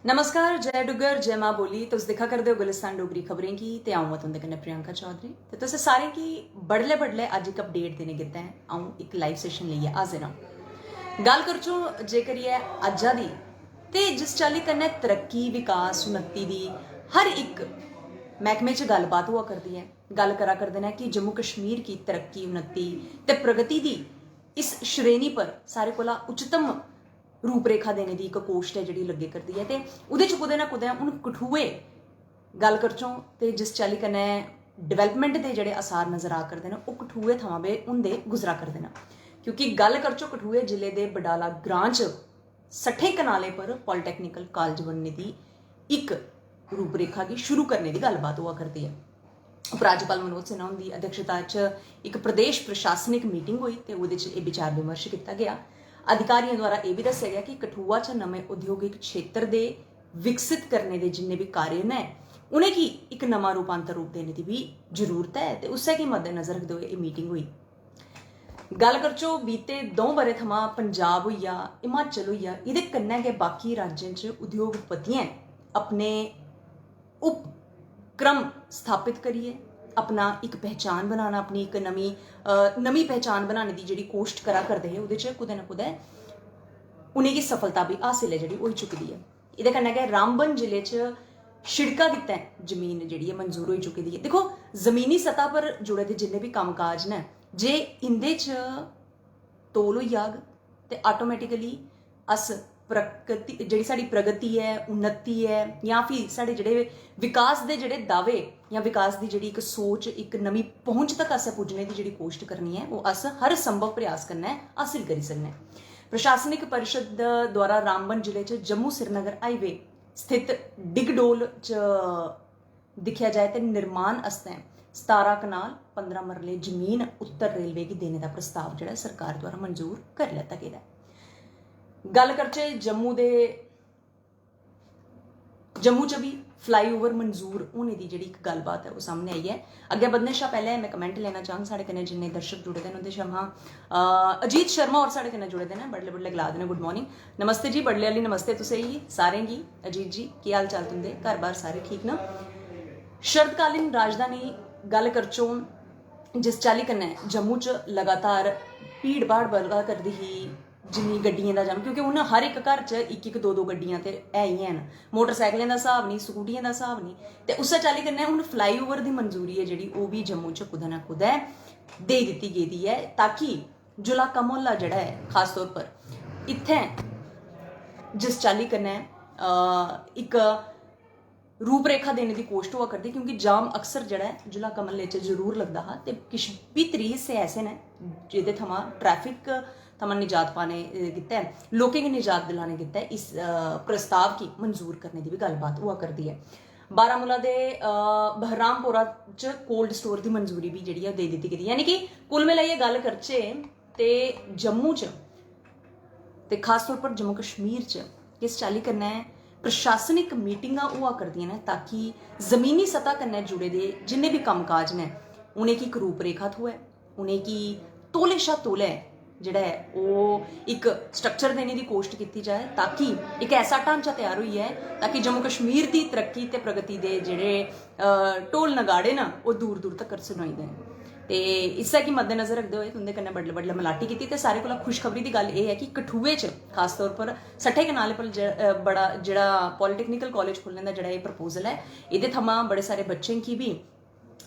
नमस्कार, जय डुग्गर, जय मां बोली। तुस दिक्खा करदे हो गुलिस्तान डोगरी खबरें की ते अ'ऊं तुंदे कन्नै प्रियंका चौधरी ते तुसें सारें गी बडलै बडलै अज्ज एक अपडेट देने गित्तै अ'ऊं एक लाइव सेशन लेइयै हाजिर आं। गल्ल करचो जे करियै अज्जा दी ते जिस चाल्ली कन्नै तरक्की, विकास, उन्नति दी हर इक मैह्कमे च गल्लबात होआ करदी है। गल्ल करा करदे न कि जम्मू कश्मीर की तरक्की, उन्नति ते प्रगति दी इस श्रेणी पर सारे कोला उच्चतम रूपरेखा देने की एक कोश्ट है जी लग्गे करती है। तो उहदे च कुदै ना कुदै हूँ कठुए गल करचों तो जिस चाल्ली कन्नै डिवेलपमेंट के जोड़े आसार नज़र आ करते हैं वो कठुए थमां बे होंदे गुजरा करते हैं। क्योंकि गल करचो कठुए जिले के बडाला ग्रां च 60 कनाले पर पॉलीटैक्निकल कॉलेज बनने की एक रूपरेखा की शुरू करने की गलबात हुआ करती है। उपराज्यपाल मनोज सिन्हा उनकी अध्यक्षता च एक प्रदेश प्रशासनिक मीटिंग हुई तो वो विचार विमर्श किया गया। अधिकारियों द्वारा यह भी दस्या गया कि कठुआ च नवे उद्योगिक क्षेत्र के विकसित करने के जिन्ने भी कार्य ने उन्हें एक नवा रूपांतर रूप देने की भी जरूरत है। तो उस मद्देनजर रखते हुए मीटिंग हुई। गल करचो बीते 2 बरे थमां पंजाब हो गया, हिमाचल हो गया, ये कन्नै गै बाकी राज्यों च उद्योगपतियें अपने उपक्रम स्थापित करिए अपना एक पहचान बनाना, अपनी एक नवी पहचान बनाने की जी कोश्ट करा करते हैं। वो कुदै ना कुदै उन्हेंगी सफलता भी हासिल है जी हो चुकी है। ये कन्नै गै रामबन जिले च शिड़का गित्तै जमीन जी मंजूर हो चुकी है। देखो जमीनी सतह पर जुड़े दे जिन्ने भी कम्मकाज ने जे इंदे च तोल हो जाग तो आटोमैटिकली अस प्रगति जी साड़ी प्रगति है, उन्नति है या फिर साढ़े जोड़े विकास के जोड़े दावे या विकास की जी एक सोच, एक नवी पहुँच तक अस पुजने की जी कोशिश करनी है वो अस हर संभव प्रयास करना हासिल करी सकने। प्रशासनिक परिषद द्वारा रामबन जिले च जम्मू श्रीनगर हाईवे स्थित डिगडोल च दिखा जाए तो निर्माण आस्तै 17 कनाल 15 मरले जमीन उत्तर रेलवे की देने का प्रस्ताव जो सरकार द्वारा मंजूर कर लिया गया है। गल करचे जम्मू च भी फ्लाईओवर मंजूर होने की जी एक गलबात है वो सामने आई है। अगे बढ़ने शा पहले मैं कमेंट लेना चाहूँगा साढ़े कन्नै जिन्ने दर्शक जुड़े हैं उन्हें शमा अजीत शर्मा और साढ़े कन्नै जुड़े हैं बड़ले बड़ले गला देने गुड मॉर्निंग नमस्ते जी बड़ले वाली नमस्ते तुसें ही सारें गी। अजीत जी की हाल चाल तुंदे घर बार सारे ठीक ना। शरदकालीन राजधानी गल करचो जिस चाल्ली कन्नै जम्मू च लगातार भीड़ भाड़ बधा करदी ही जिन्नी गड्डियों का जाम क्योंकि हूँ हर एक घर च एक दो गड्डियां तो है ही हैं, मोटरसाइकिलें का हिसाब नहीं, स्कूटियां का हिसाब नहीं। तो उस चाल्ली कन्नै हूँ फ्लाईओवर की मंजूरी है जी वो भी जम्मू च कुदै ना कुदै दे दी गेदी है ताकि जो इलाका मुहल्ला जड़ा है खास तौर पर इत्थें जिस चाल्ली कन्नै एक रूपरेखा देने की कोशिश हुआ करती क्योंकि जाम अक्सर जड़ा है जिला कमले च जरूर लगता हा तो किश भी त्री हिस्से ऐसे ने जिहदे थमां ट्रैफिक थमां निजात पाने गित्तै लोकें गी निजात दिलाने गित्तै इस प्रस्ताव की मंजूर करने की भी गलबात हुआ करती है। बारामूला के बहरामपुरा च कोल्ड स्टोर की मंजूरी भी जी दे दी गई यानी कि कुल मिलाइयै गल करचे तो जम्मू च ते खास तौर पर जम्मू कश्मीर च किस चाल्ली कन्नै प्रशासनिक मीटिंगां हुआ करदियां ने ताकि जमीनी सतह कन्नै जुड़े दे जिन्ने भी कम्मकाज ने उनेंगी एक रूपरेखा थ्होए, उनेंगी तौले शा तौले जिहड़ा है वो एक स्ट्रक्चर देने की कोशिश की जाए ताकि एक ऐसा ढांचा तैयार हुई है ताकि जम्मू कश्मीर की तरक्की ते प्रगति के जिहड़े ढोल नगाड़े ना वो दूर दूर तक सुनाई देन। तो इस्सै गी मद्देनजर रखते हुए तुंदे कन्नै बडले बडले मलाटी की ते सारे कोला खुशखबरी की गल ये है कि कठुए च खास तौर पर 60 कनाले पर बड़ा जिहड़ा पॉलीटैक्निकल कॉलेज खुलने का जिहड़ा प्रपोजल है ये थमां बड़े सारे बच्चें की भी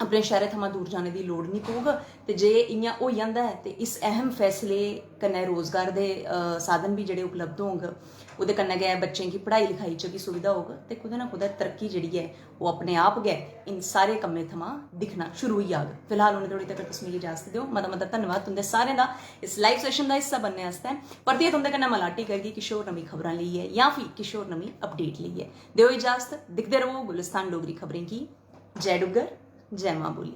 अपने शहर थमां दूर जाने की लोड़ नहीं पौग। तो जे इयां हो जाता है तो इस अहम फैसले कन्नै रोजगार के साधन भी जिहड़े उपलब्ध होंगे वो कन्नै गै बच्चें की पढ़ाई लिखाई च भी सुविधा होग तो कुदै ना कुदै तरक्की जिहड़ी है वो अपने आप गै इन सारे कम्में थमां दिखना शुरू होई जाग। फिलहाल उन्हें थोड़ी तक तुस मिगी इजाजत दिओ। मता मता धन्नवाद तुंदे सारें दा इस लाइव सेशन का हिस्सा बनने आस्तै। परतियै तुंदे कन्नै मलाटी करगी किश होर नमीं खबरां लेइयै या फिर किश होर नमीं अपडेट लेइयै। दिओ इजाजत, दिखदे रवो गुलिस्तान डोगरी खबरें की। जय डुग्गर, जय मां बोली।